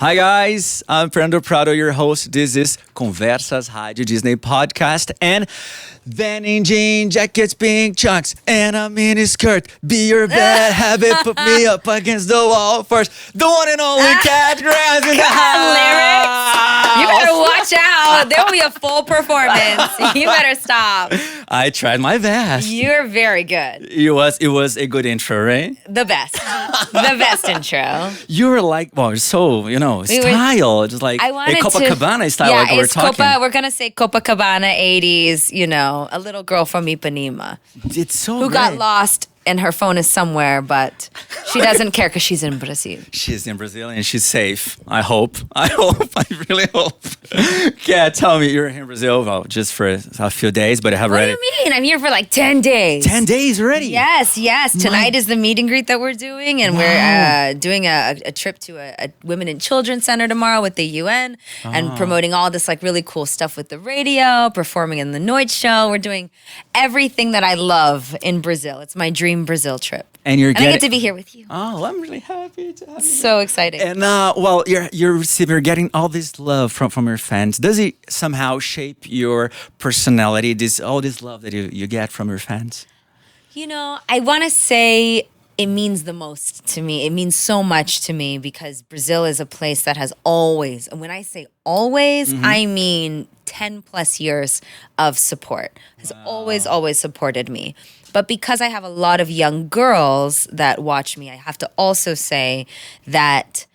Hi guys, I'm Fernando Prado, your host. This is Conversas, Rádio Disney podcast. And then in jean jackets, pink chunks, and a mini skirt. Be your bad habit, put me up against the wall first. The one and only Cat Grams in the house. Lyrics. You better watch out. There will be a full performance. You better stop. I tried my best. You're very good. It was a good intro, right? The best. The best intro. You were like, well, so, style. Just like I a wanted Copacabana style, yeah, like we're it's talking. We're going to say Copacabana 80s, a little girl from Ipanema. It's so Who great. got lost and her phone is somewhere, but she doesn't care because she's in Brazil. She's in Brazil and she's safe. I hope. I really hope. Kat, tell me, you're in Brazil, well, just for a few days, but I have What do already... you mean? I'm here for like 10 days. 10 days already? Yes. Tonight is the meet and greet that we're doing, and we're doing a trip to a Women and Children Center tomorrow with the UN, and promoting all this like really cool stuff with the radio, performing in the Noite show. We're doing everything that I love in Brazil. It's my dream Brazil trip. And I get to be here with you. Oh, I'm really happy to have you. So exciting. And you're getting all this love from your fans. Does it somehow shape your personality? All this love that you get from your fans? I want to say it means the most to me. It means so much to me because Brazil is a place that has always, and when I say always, I mean 10 plus years of support. Has always supported me. But because I have a lot of young girls that watch me, I have to also say that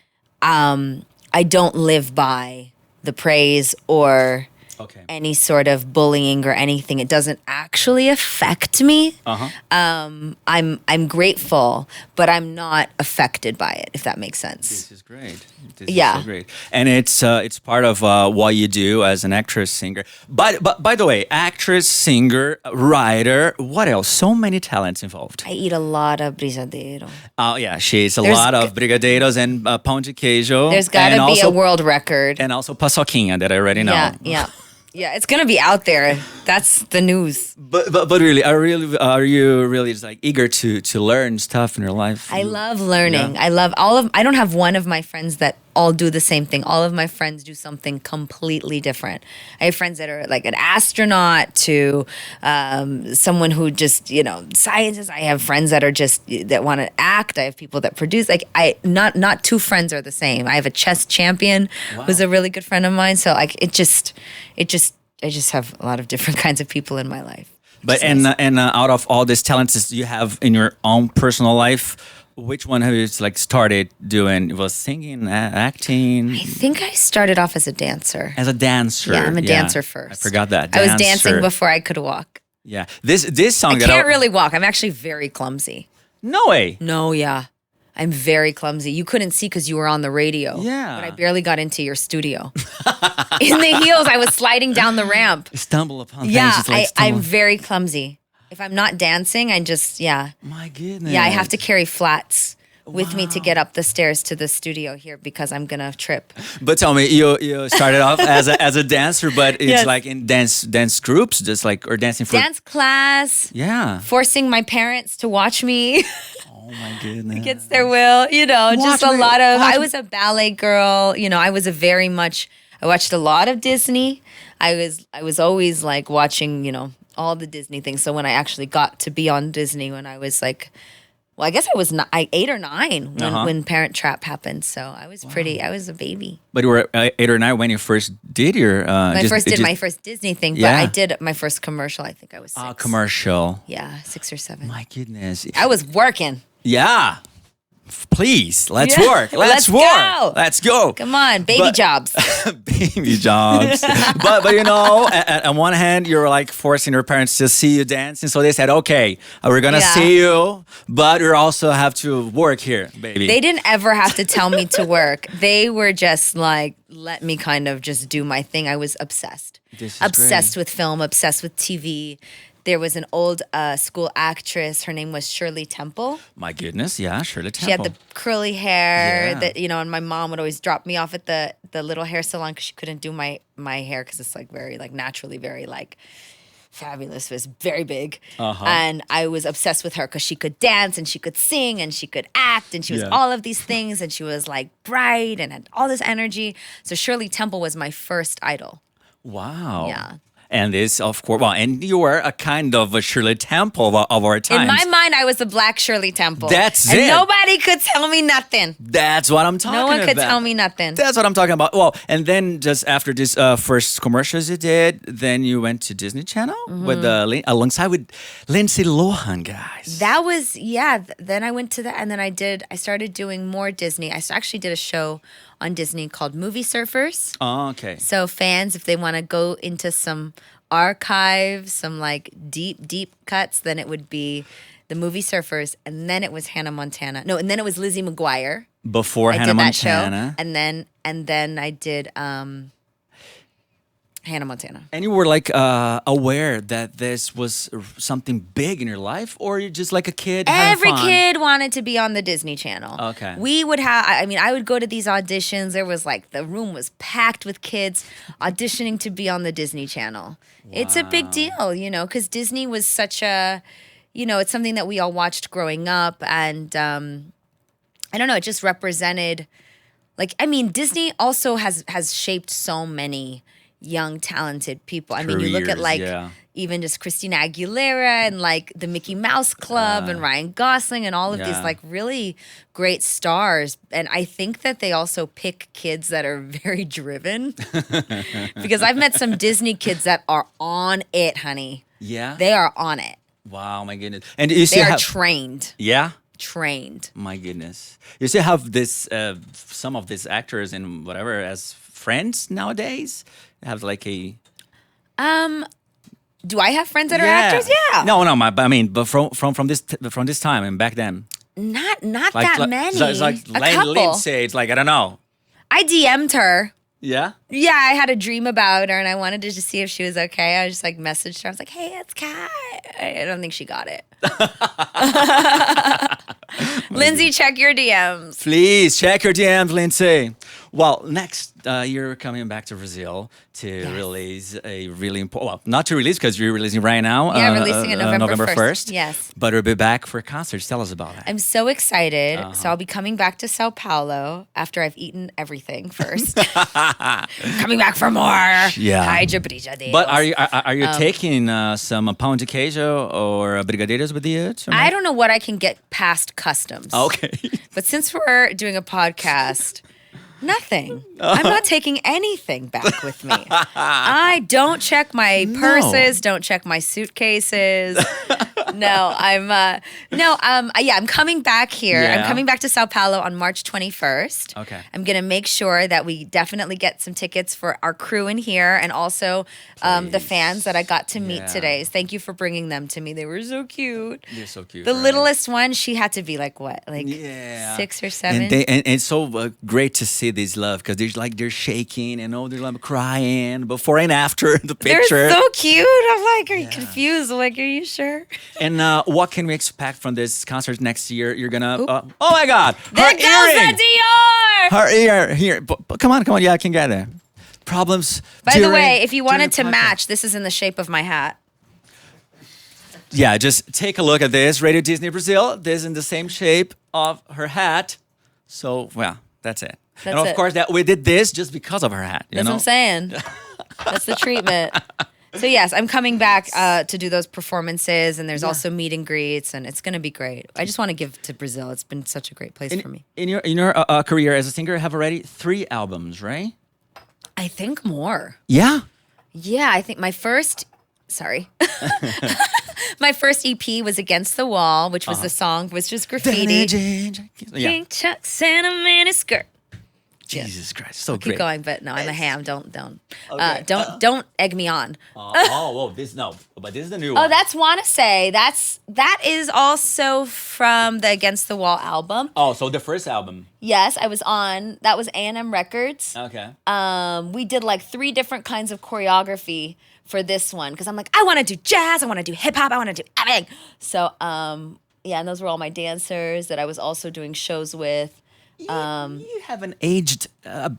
I don't live by the praise or any sort of bullying or anything. It doesn't actually affect me. I'm grateful, but I'm not affected by it, if that makes sense. This is great. This Yeah. is so great. And it's part of what you do as an actress, singer. But by the way, actress, singer, writer, what else? So many talents involved. I eat a lot of brigadeiro. Oh, yeah, she's a There's lot of brigadeiros and pão de queijo. There's got to be a world record. And also paçoquinha that I already know. Yeah, it's gonna be out there. That's the news. But really, are you really just like eager to learn stuff in your life? I love learning. Yeah. I don't have one of my friends that all do the same thing. All of my friends do something completely different. I have friends that are like an astronaut to someone who just, scientists. I have friends that are that want to act. I have people that produce. Like not two friends are the same. I have a chess champion who's a really good friend of mine. So like I just have a lot of different kinds of people in my life. But and out of all these talents you have in your own personal life, which one have you started doing? Was singing, acting? I think I started off as a dancer. As a dancer. Yeah, I'm a dancer first. I forgot that. I was dancing before I could walk. Yeah. This song I can't really walk. I'm actually very clumsy. No way. No, yeah. I'm very clumsy. You couldn't see because you were on the radio. Yeah. But I barely got into your studio. In the heels, I was sliding down the ramp. Stumble upon things. Yeah, just I'm very clumsy. If I'm not dancing, I just, My goodness. Yeah, I have to carry flats with me to get up the stairs to the studio here because I'm going to trip. But tell me, you started off as a dancer, but it's Yes. like in dance groups, just like, or dancing for... Dance class. Yeah. Forcing my parents to watch me. Oh my goodness. Against their will, just a lot of... I was a ballet girl. I watched a lot of Disney. I was always like watching, all the Disney things. So when I actually got to be on Disney when I was like... Well, I guess I was 8 or 9 when Parent Trap happened. So I was I was a baby. But you were 8 or 9 when you first did your... my first Disney thing, but I did my first commercial. I think I was 6. Commercial. Yeah, 6 or 7. My goodness. I was working. Yeah. Please, let's Yeah. work. Let's work. go. Let's go. Come on, baby jobs. Baby jobs. but on one hand, you're like forcing your parents to see you dancing. So they said, okay, we're going to see you, but we also have to work here, baby. They didn't ever have to tell me to work. They were just like, let me kind of just do my thing. I was obsessed. Obsessed with film, obsessed with TV. There was an old school actress. Her name was Shirley Temple. My goodness, yeah, Shirley Temple. She had the curly hair that, and my mom would always drop me off at the little hair salon because she couldn't do my hair because it's like very like naturally very like fabulous, was very big. And I was obsessed with her because she could dance and she could sing and she could act and she was all of these things and she was like bright and had all this energy. So Shirley Temple was my first idol. Wow. Yeah. And this, of course, well, and you were a kind of a Shirley Temple of our times. In my mind, I was the Black Shirley Temple. That's and it. Nobody could tell me nothing. That's what I'm talking about. No one could tell me nothing. That's what I'm talking about. Well, and then just after this first commercials you did, then you went to Disney Channel with alongside with Lindsay Lohan, guys. That was, then I went to that, and then I started doing more Disney. I actually did a show on Disney called Movie Surfers. Oh, okay. So fans, if they want to go into some archives, some like deep cuts, then it would be the Movie Surfers, and then it was Hannah Montana. No, and then it was Lizzie McGuire. Before I Hannah did that Montana. show, and then I did Hannah Montana. And you were like aware that this was something big in your life, or you're just like a kid having Every fun? kid wanted to be on the Disney Channel. Okay. We would have, I would go to these auditions. There was like, the room was packed with kids auditioning to be on the Disney Channel. Wow. It's a big deal, because Disney was such a, it's something that we all watched growing up. And I don't know, it just represented, Disney also has shaped so many young, talented people. You look at even just Christina Aguilera and like the Mickey Mouse Club and Ryan Gosling and all of these like really great stars. And I think that they also pick kids that are very driven because I've met some Disney kids that are on it, honey. Yeah. They are on it. Wow, my goodness. And you they are trained. Yeah. Trained. My goodness. You still have this some of these actors and whatever as friends nowadays? Have like a do I have friends that are actors? Yeah. No, but from this time and back then. Not that many. It's like a couple. Lindsay, it's like I don't know. I DM'd her. Yeah? Yeah, I had a dream about her and I wanted to just see if she was okay. I just like messaged her. I was like, hey, it's Kai. I don't think she got it. Lindsay, check your DMs. Please check your DMs, Lindsay. Well, next you're coming back to Brazil to release a really important, well, not to release because you're releasing right now. Yeah, releasing it November 1st. Yes. But we'll be back for concerts. Tell us about that. I'm so excited. So I'll be coming back to Sao Paulo after I've eaten everything first. Coming back for more. Yeah. Haja brigadeiros. But are you taking some pão de queijo or brigadeiros with you? I don't know what I can get past customs. Okay. But since we're doing a podcast, nothing. I'm not taking anything back with me. I don't check my purses, don't check my suitcases. I'm coming back here. Yeah. I'm coming back to Sao Paulo on March 21st. Okay. I'm going to make sure that we definitely get some tickets for our crew in here and also the fans that I got to meet today. Thank you for bringing them to me. They were so cute. They're so cute. The littlest one, she had to be like what? Like 6 or 7? And it's so great to see this love because they're shaking and they're like crying before and after the picture. They're so cute. I'm like, are you confused? I'm like, are you sure? And what can we expect from this concert next year? You're gonna, oh my God, there goes the Dior. Her ear here. But come on, yeah, I can get it. Problems. By the way, if you wanted to match, this is in the shape of my hat. Yeah, just take a look at this. Radio Disney Brazil. This is in the same shape of her hat. So, well, that's it. And of course, that we did this just because of her hat. That's what I'm saying. That's the treatment. So yes, I'm coming back to do those performances, and there's also meet and greets, and it's gonna be great. I just want to give to Brazil. It's been such a great place for me. In your career as a singer, you have already 3 albums, right? I think more. Yeah. Yeah, I think my first. Sorry. My first EP was Against the Wall, which was the song, was just graffiti. Pink chucks and a miniskirt. Jesus Christ, so great. Keep going, but no, I'm a ham. Don't Okay. don't egg me on. But this is the new one. Oh, that's Wanna Say. That is also from the Against the Wall album. Oh, so the first album. Yes, I was on. That was A&M Records. Okay. We did like 3 different kinds of choreography for this one because I'm like, I want to do jazz, I want to do hip hop, I want to do everything. So, and those were all my dancers that I was also doing shows with. You haven't aged a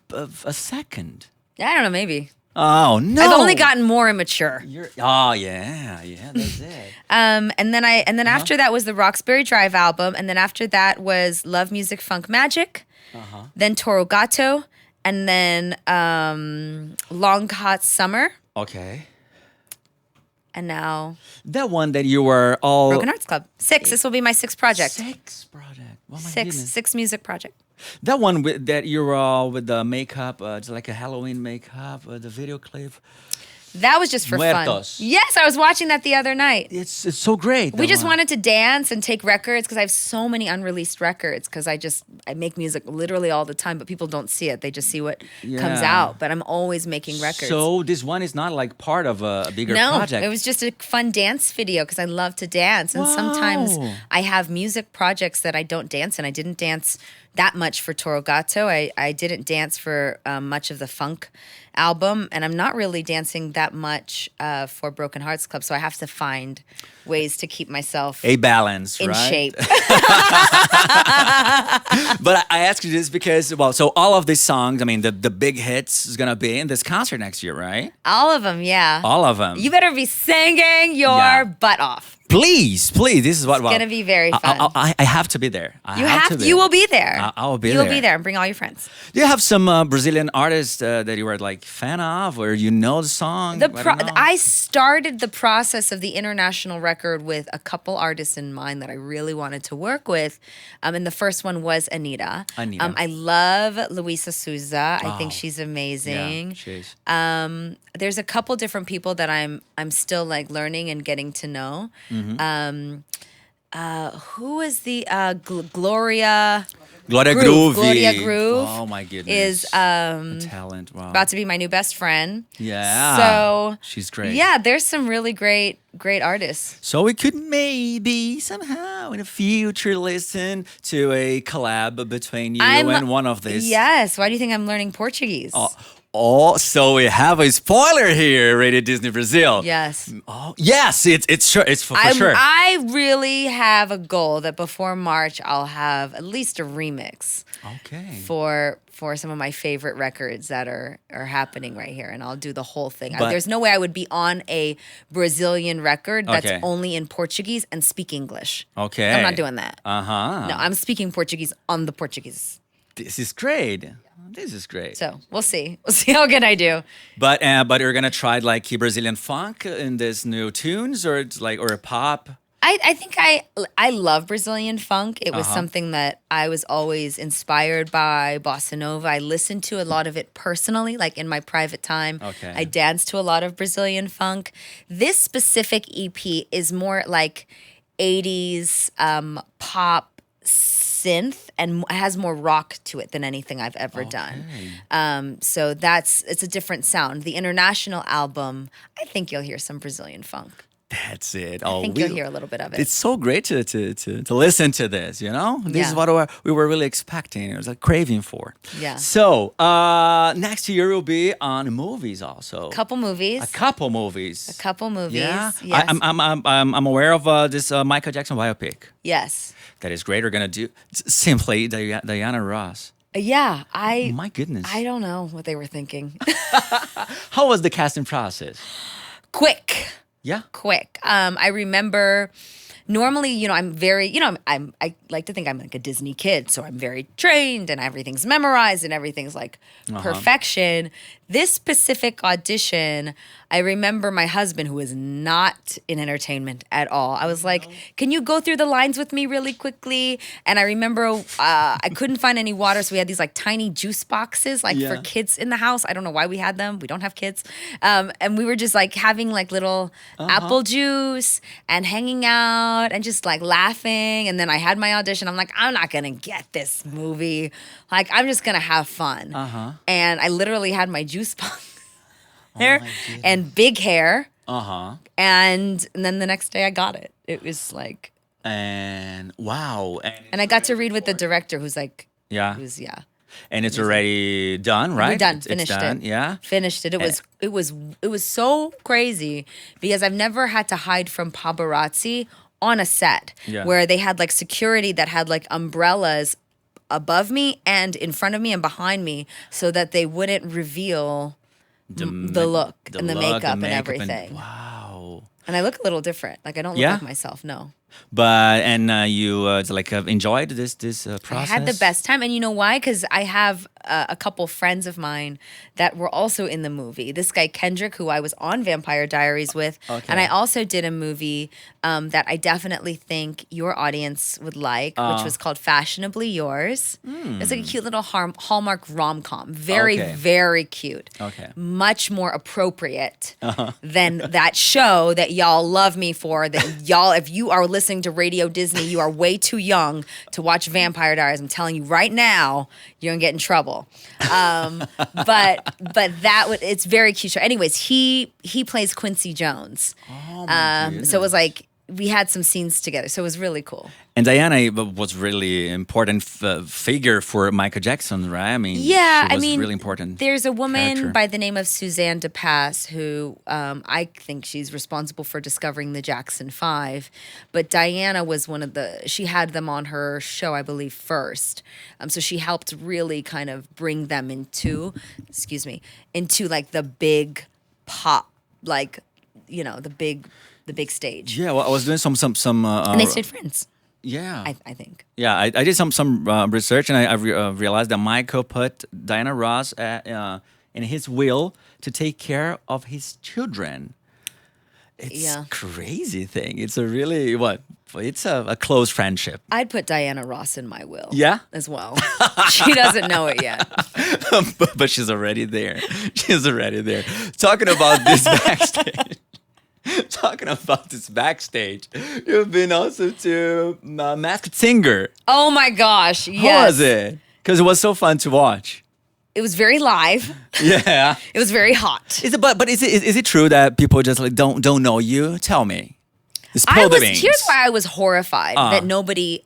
second. I don't know, maybe. Oh no! I've only gotten more immature. Oh yeah, that's it. And then after that was the Roxbury Drive album, and then after that was Love Music Funk Magic, then Toro Gato, and then Long Hot Summer, Okay. and now That one that you were all Broken Hearts Club. This will be my sixth project. Six project. Oh my goodness. Six music project. That one that you were all with the makeup, it's like a Halloween makeup, the video clip. That was just for Muertos. fun. Yes, I was watching that the other night. It's so great. We that just one. wanted to dance and take records because I have so many unreleased records because I make music literally all the time, but people don't see it. They just see what comes Yeah. out. But I'm always making records. So this one is not like part of a bigger No, project. it was just a fun dance video because I love to dance. And sometimes Wow. I have music projects that I don't dance in. I didn't dance that much for Toro Gato. I didn't dance for much of the funk album. And I'm not really dancing that much for Broken Hearts Club. So I have to find ways to keep myself a balance, in right? shape. But I ask you this because, well, so all of these songs, I mean, the big hits is gonna be in this concert next year, right? All of them, yeah. All of them. You better be singing your Yeah. butt off. Please. This is what. Well, gonna be very fun. I have to be there. You will be there. I will be You will there. be there and bring all your friends. Do you have some Brazilian artists that you were like fan of, or you know the song? I started the process of the international record with a couple artists in mind that I really wanted to work with, and the first one was Anita. I love Luisa Souza. I think she's amazing. Yeah, she is. There's a couple different people that I'm still like learning and getting to know. Mm-hmm. Who is the Gloria? Gloria Groove. Groove. Gloria Groove Oh my goodness. is a talent. Wow. about to be my new best friend. Yeah. So she's great. Yeah, there's some really great artists. So we could maybe somehow in the future listen to a collab between you and one of these. Yes. Why do you think I'm learning Portuguese? Oh, so we have a spoiler here, Radio Disney Brazil. Yes. Oh, yes, it's sure. It's for sure. I really have a goal that before March I'll have at least a remix. Okay. For some of my favorite records that are happening right here, and I'll do the whole thing. But- There's no way I would be on a Brazilian record that's Okay. only in Portuguese and speak English. Okay. I'm not doing that. Uh-huh. No, I'm speaking Portuguese on the Portuguese. This is great. This is great. So we'll see. We'll see how good I do. But you're gonna try like Brazilian funk in this new tunes, or it's like or pop. I think I love Brazilian funk. It was something that I was always inspired by. Bossa Nova. I listened to a lot of it personally, like in my private time. Okay. I danced to a lot of Brazilian funk. This specific EP is more like 80s pop synth and has more rock to it than anything I've ever done. So it's a different sound. The international album, I think you'll hear some Brazilian funk. That's it. I think you'll hear a little bit of it. It's so great to listen to this, you know? This is Yeah. what we were really expecting. It was like craving for. Yeah. So, next year will be on movies also. Couple movies. A couple movies. A couple movies. Yeah. Yes. I'm aware of this Michael Jackson biopic. Yes. That is great. We're gonna do simply Diana Ross. Yeah. Oh my goodness. I don't know what they were thinking. How was the casting process? Quick. Yeah. I remember normally, I'm very, I like to think I'm like a Disney kid, so I'm very trained and everything's memorized and everything's like perfection. This specific audition, I remember my husband, who is not in entertainment at all. I was like, can you go through the lines with me really quickly? And I remember I couldn't find any water, so we had these like tiny juice boxes for Yeah. kids in the house. I don't know why we had them. We don't have kids. And we were just like having like little apple juice and hanging out and just like laughing. And then I had my audition. I'm like, I'm not going to get this movie. Like, I'm just going to have fun. And I literally had my juice box there and big hair. And then the next day I got it. It was like, And wow. and I got to read with the director who's like, Yeah. And it's already done, right? We're done. It's Finished done. it. Yeah. Finished it. It was so crazy because I've never had to hide from paparazzi on a set where they had like security that had like umbrellas above me and in front of me and behind me so that they wouldn't reveal the look and the makeup and everything. Wow. And I look a little different. Like I don't look Yeah? like myself. No. But you enjoyed this process? I had the best time. And you know why? Because I have a couple friends of mine that were also in the movie. This guy, Kendrick, who I was on Vampire Diaries with. Okay. And I also did a movie that I definitely think your audience would like, which was called Fashionably Yours. It's like a cute little Hallmark rom-com. Very, Okay. very cute. Okay. Much more appropriate than that show that y'all love me for. That y'all, if you are listening to Radio Disney, you are way too young to watch Vampire Diaries. I'm telling you right now, you're gonna get in trouble. But it's very cute show. Anyways, he plays Quincy Jones. Oh my goodness. So it was like we had some scenes together. So it was really cool. And Diana was really important figure for Michael Jackson, right? I mean, Yeah, she was I mean, really important. There's a woman character. by the name of Suzanne DePass who I think she's responsible for discovering the Jackson 5. But Diana was she had them on her show, I believe, first. So she helped really kind of bring them into like the big pop, like, you know, the big stage. Yeah, well, I was doing some And they stayed friends, yeah. I think. Yeah, I did some research, and I realized that Michael put Diana Ross in his will to take care of his children. It's Yeah. crazy thing. It's a really It's a close friendship. I'd put Diana Ross in my will. Yeah? As well. She doesn't know it yet. but she's already there. She's already there. Talking about this backstage. Talking about this backstage, you've been also to Masked Singer. Oh my gosh! Yes. How was it? Because it was so fun to watch. It was very live. Yeah. It was very hot. Is it true that people just like don't know you? Tell me. Spill the beans. Here's why I was horrified that nobody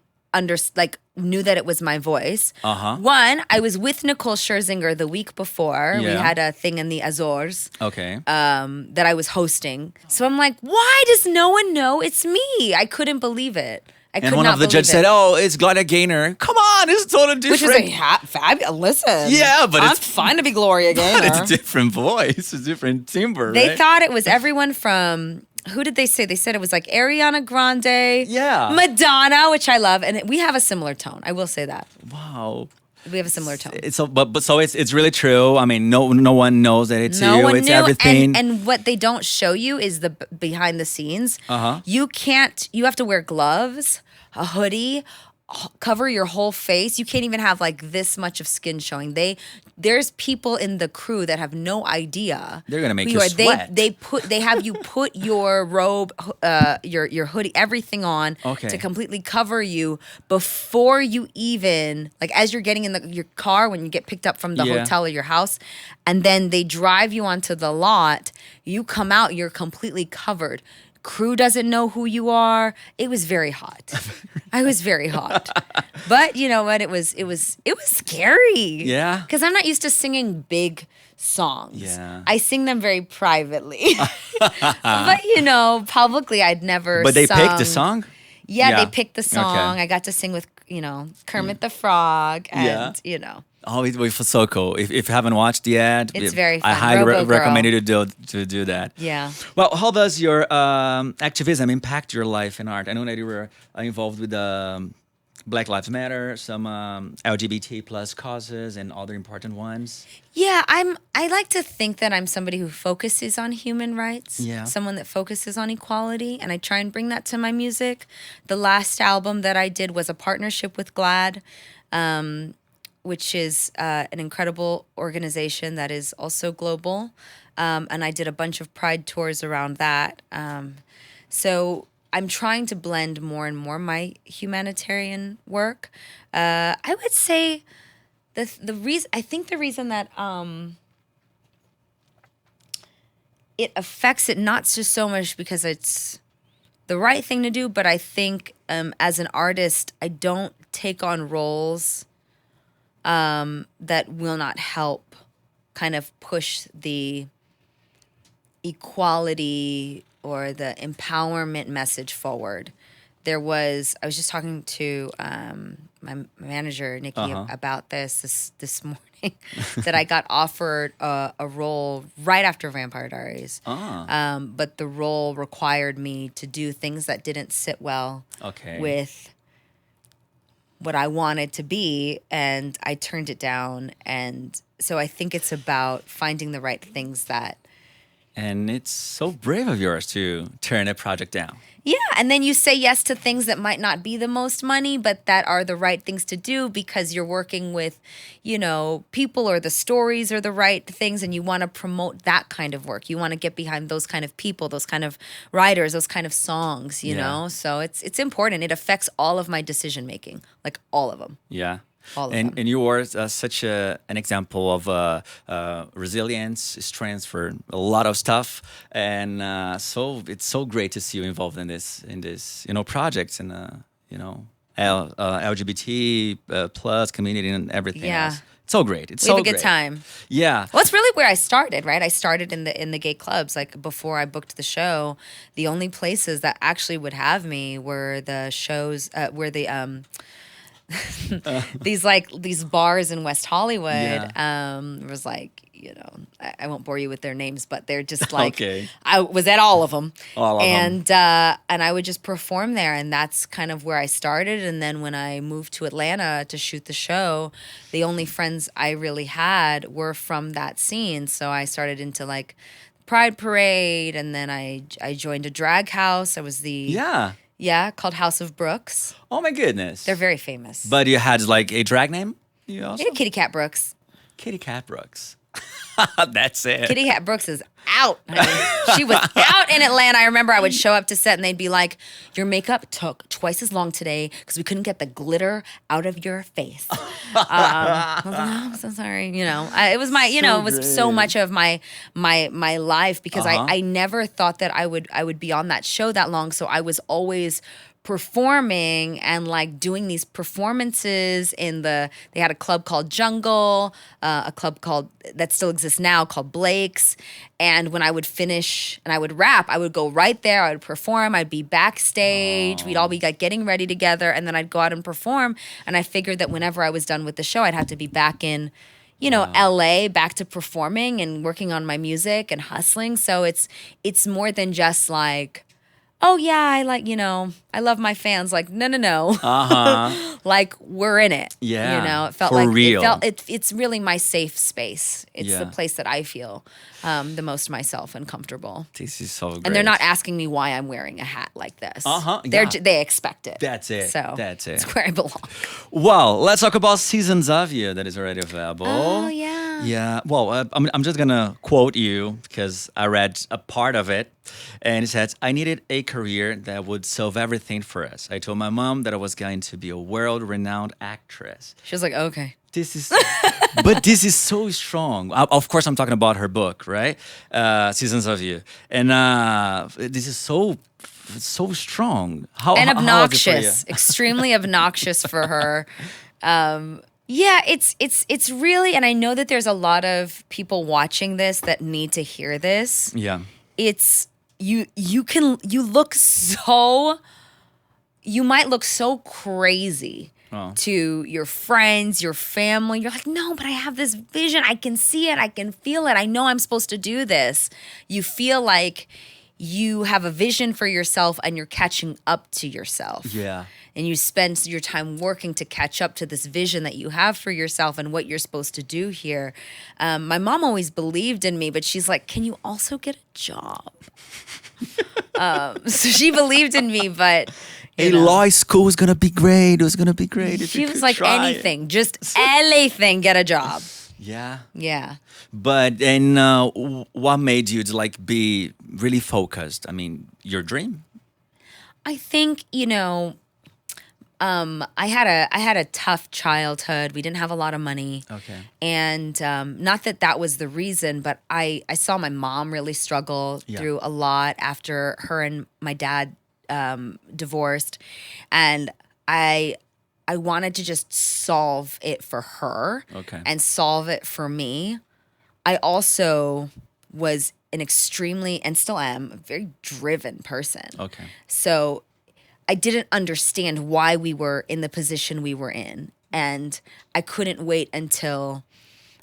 knew that it was my voice. One, I was with Nicole Scherzinger the week before. We Yeah. had a thing in the Azores. Okay. That I was hosting. So I'm like, why does no one know it's me? I couldn't believe it. And one of the judges said, "Oh, it's Gloria Gaynor." Come on, it's totally different. Which was fabulous. Listen, Yeah, but I'm it's- fine to be Gloria Gaynor. It's a different voice, it's a different timbre. They right? thought it was everyone from, who did they say? They said it was like Ariana Grande, Yeah. Madonna, which I love, and we have a similar tone. I will say that Wow. we have a similar tone. It's really true. I mean, no one knows that it's No you. one It's knew, everything. and what they don't show you is the behind the scenes. You have to wear gloves, a hoodie, cover your whole face. You can't even have like this much of skin showing. There's people in the crew that have no idea. They're gonna make who you are. sweat. They have you put your robe, your hoodie, everything on Okay. to completely cover you before you even, like, as you're getting in your car when you get picked up from the Yeah. hotel or your house, and then they drive you onto the lot. You come out, you're completely covered. Crew doesn't know who you are. It was very hot. I was very hot. But you know what? It was scary. Yeah. Because I'm not used to singing big songs. Yeah. I sing them very privately. But publicly I'd never But they sung. picked the song? Yeah, Yeah. they picked the song. Okay. I got to sing with, Kermit the Frog and, Oh, it was so cool. If you haven't watched yet, It's very fun. I highly Robo Girl. recommend you to do that. Yeah. Well, how does your activism impact your life in art? I know that you were involved with Black Lives Matter, some LGBT plus causes, and other important ones. Yeah, I like to think that I'm somebody who focuses on human rights. Yeah. Someone that focuses on equality, and I try and bring that to my music. The last album that I did was a partnership with GLAAD, which is an incredible organization that is also global. And I did a bunch of Pride tours around that. So I'm trying to blend more and more my humanitarian work. I would say the reason that it affects it, not just so much because it's the right thing to do, but I think as an artist, I don't take on roles that will not help kind of push the equality or the empowerment message forward. I was just talking to my manager, Nikki, about this morning, that I got offered a role right after Vampire Diaries. But the role required me to do things that didn't sit well with what I wanted to be, and I turned it down. And so I think it's about finding the right things that... And it's so brave of yours to turn a project down. Yeah, and then you say yes to things that might not be the most money, but that are the right things to do because you're working with, people, or the stories are the right things, and you want to promote that kind of work. You want to get behind those kind of people, those kind of writers, those kind of songs, you know? So it's important. It affects all of my decision making, like all of them. Yeah. All of them. And you are such an example of resilience, strength for a lot of stuff, and so it's so great to see you involved in this projects and LGBT plus community and everything else. It's so great. It's we have a good time. Yeah. Well, it's really where I started, right? I started in the gay clubs. Like before I booked the show, the only places that actually would have me were the shows these bars in West Hollywood. It was like, I won't bore you with their names, but they're just like, I was at all of them. And I would just perform there. And that's kind of where I started. And then when I moved to Atlanta to shoot the show, the only friends I really had were from that scene. So I started into like Pride Parade. And then I joined a drag house. I was called House of Brooks. Oh my goodness. They're very famous. But you had like a drag name? You also? Yeah, Kitty Cat Brooks. Kitty Cat Brooks. That's it. Kitty Cat Brooks is out. She was out in Atlanta. I remember I would show up to set and they'd be like, your makeup took twice as long today because we couldn't get the glitter out of your face. I was like, I'm so sorry. It was my, it was so much of my life because I never thought that I would be on that show that long. So I was always performing and like doing these performances they had a club called Jungle, a club that still exists now called Blake's. And when I would finish and I would rap, I would go right there, I would perform, I'd be backstage, we'd all be like getting ready together, and then I'd go out and perform. And I figured that whenever I was done with the show, I'd have to be back in LA, back to performing and working on my music and hustling. So it's more than just like, oh yeah, I love my fans. Like, no. Like, we're in it. Yeah. It felt for like real. It's really my safe space. It's the place that I feel the most myself and comfortable. This is so great. And they're not asking me why I'm wearing a hat like this. They expect it. That's it. So that's it. It's where I belong. Well, let's talk about Seasons of You that is already available. Oh, yeah. Yeah. Well, I'm just going to quote you because I read a part of it. And it says, I needed a career that would solve everything for us. I told my mom that I was going to be a world-renowned actress. She was like, okay. But this is so strong. Of course, I'm talking about her book, right? Seasons of You. And this is so strong. And obnoxious. Extremely obnoxious for her. Yeah, it's really, and I know that there's a lot of people watching this that need to hear this. Yeah. It's you might look so crazy to your friends, your family. You're like, no, but I have this vision. I can see it. I can feel it. I know I'm supposed to do this. You feel like you have a vision for yourself and you're catching up to yourself. Yeah. And you spend your time working to catch up to this vision that you have for yourself and what you're supposed to do here. My mom always believed in me, but she's like, can you also get a job? So she believed in me, but... law school is going to be great. It was going to be great. She was like, anything, just anything, get a job. Yeah. Yeah. But, and what made you like be really focused? I mean, your dream? I think, I had a tough childhood. We didn't have a lot of money. Okay. And not that was the reason, but I saw my mom really struggle through a lot after her and my dad divorced. And I wanted to just solve it for her and solve it for me. I also was an extremely, and still am, a very driven person. Okay. So I didn't understand why we were in the position we were in. And I couldn't wait until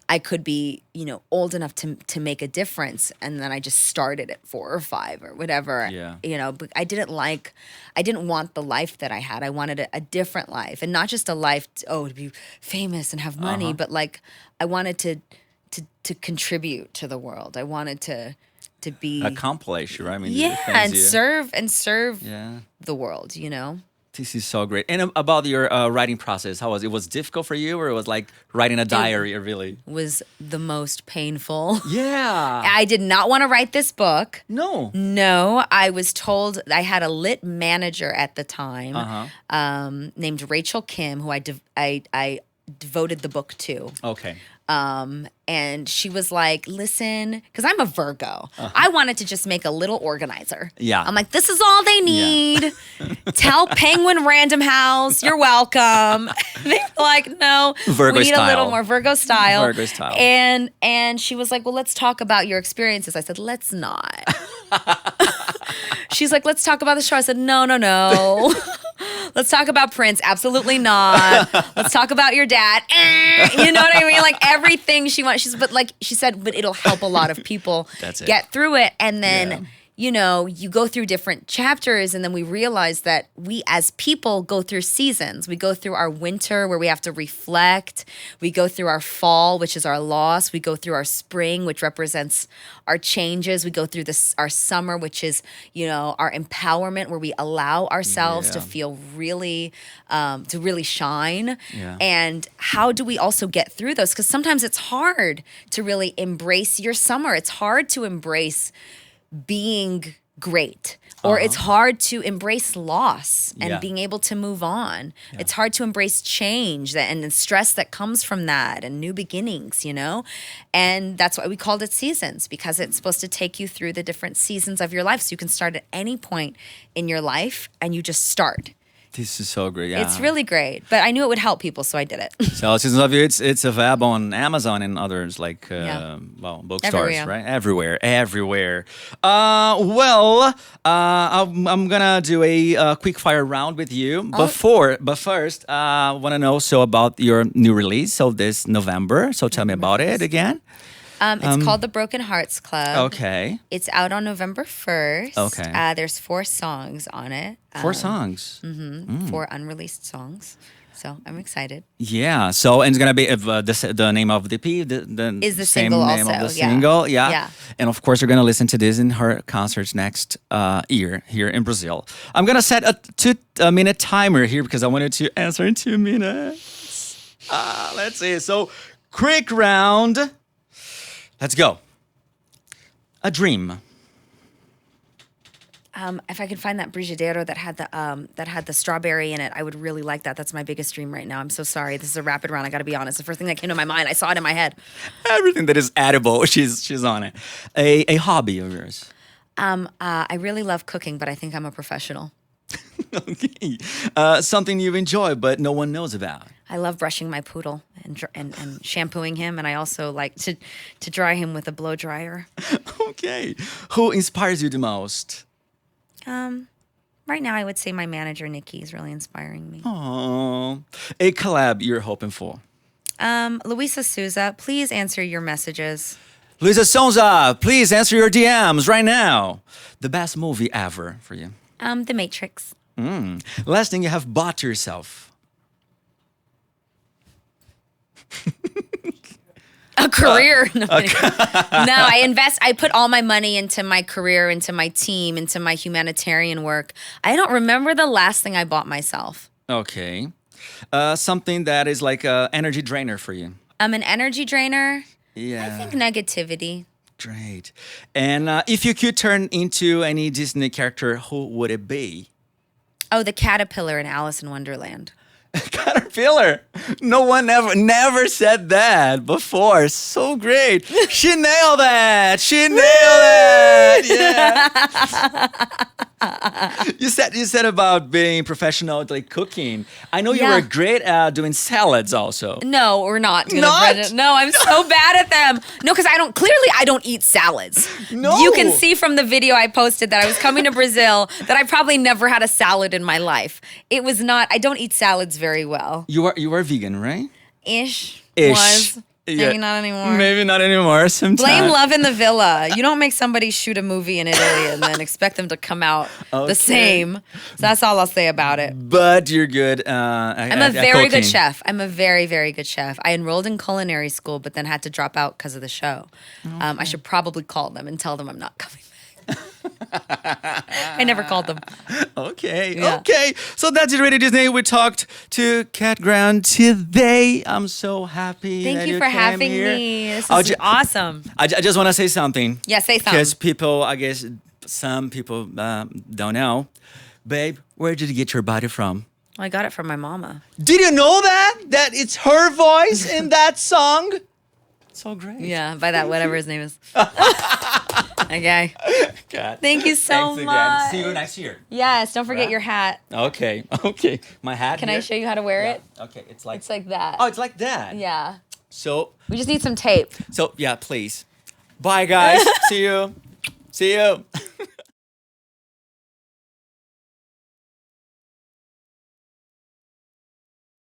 I could be, old enough to make a difference. And then I just started at 4 or 5 or whatever, but I didn't want the life that I had. I wanted a different life, and not just a life, to be famous and have money, but like I wanted to contribute to the world. I wanted to be accomplish, right? I mean, and serve the world, This is so great. And about your writing process, how was it? Was it difficult for you, or it was like writing a diary, really? Was the most painful. Yeah. I did not want to write this book. No, I was told. I had a lit manager at the time, named Rachel Kim, who I devoted the book to. Okay. And she was like, listen, because I'm a Virgo. I wanted to just make a little organizer. Yeah. I'm like, this is all they need. Tell Penguin Random House, you're welcome. They're like, no, Virgo we need style. a little more Virgo style. Virgo style. And she was like, well, let's talk about your experiences. I said, let's not. She's like, let's talk about the show. I said, no. Let's talk about Prince. Absolutely not. Let's talk about your dad. You know what I mean? Like everything she wants. She said, but it'll help a lot of people get through it. And then, you go through different chapters, and then we realize that we as people go through seasons. We go through our winter where we have to reflect. We go through our fall, which is our loss. We go through our spring, which represents our changes. We go through our summer, which is, our empowerment, where we allow ourselves to feel really, to really shine. Yeah. And how do we also get through those? Because sometimes it's hard to really embrace your summer. It's hard to embrace being great, or it's hard to embrace loss and being able to move on. It's hard to embrace change and the stress that comes from that and new beginnings, and that's why we called it Seasons, because it's supposed to take you through the different seasons of your life, so you can start at any point in your life and you just start. This is so great. Yeah. It's really great, but I knew it would help people, so I did it. So Seasons of You, it's available on Amazon and others like bookstores, right? Everywhere. I'm gonna do a quick fire round with you. But first, I want to know about your new release. So this November. So tell me about it again. It's called The Broken Hearts Club. Okay. It's out on November 1st. Okay. There's 4 songs on it. 4 songs. 4 unreleased songs. So I'm excited. Yeah. So, and it's going to be the name of the EP, the is the same single name also. of the single. Yeah. Yeah. And of course, we're going to listen to this in her concerts next year here in Brazil. I'm going to set a 2-minute timer here because I wanted to answer in 2 minutes. Let's see. So, quick round. Let's go. A dream. If I could find that brigadeiro that had the strawberry in it, I would really like that. That's my biggest dream right now. I'm so sorry. This is a rapid round. I got to be honest. The first thing that came to my mind, I saw it in my head. Everything that is edible, she's on it. A hobby of yours. I really love cooking, but I think I'm a professional. Okay. Something you enjoy but no one knows about. I love brushing my poodle and shampooing him, and I also like to dry him with a blow dryer. Okay. Who inspires you the most? Right now, I would say my manager, Nikki, is really inspiring me. Oh, a collab you're hoping for? Luisa Souza, please answer your messages. Luisa Souza, please answer your DMs right now. The best movie ever for you? The Matrix. Last thing you have bought yourself? A career. No, I put all my money into my career, into my team, into my humanitarian work. I don't remember the last thing I bought myself. Okay. Something that is like an energy drainer for you. An energy drainer? Yeah. I think negativity. Great. And if you could turn into any Disney character, who would it be? Oh, the caterpillar in Alice in Wonderland. Caterpillar. No one never said that before. So great. She nailed that. Yeah. You said about being professional, like cooking. I know you Yeah. were great at doing salads also. No, we're not. Not? No, I'm so bad at them. No, because I don't eat salads. No. You can see from the video I posted that I was coming to Brazil that I probably never had a salad in my life. It was not, I don't eat salads very well. You are vegan, right? Ish. Ish. Was. Yeah. Maybe not anymore. Maybe not anymore. Sometimes. Blame Love in the Villa. You don't make somebody shoot a movie in Italy and then expect them to come out Okay. the same. So that's all I'll say about it. But you're good. I'm a very good chef. I'm a very, very good chef. I enrolled in culinary school, but then had to drop out because of the show. I should probably call them and tell them I'm not coming back. I never called them. Okay, Yeah. okay. So that's it, Radio Disney. We talked to Cat Ground today. I'm so happy. Thank that you for came having here. me. This I'll is ju- awesome. I just want to say something. Yeah, say something. Because people, I guess some people don't know. Babe, where did you get your body from? I got it from my mama. Did you know that? That it's her voice in that song? So great. Yeah, by that whatever his name is. Okay. God. Thank you so Thanks much. again. See you next year. Yes, don't forget Right. your hat. Okay, okay. My hat Can here? I show you how to wear it? Okay, it's like... It's like that. Oh, it's like that. Yeah. So, We just need some tape. yeah, please. Bye, guys. See you. See you.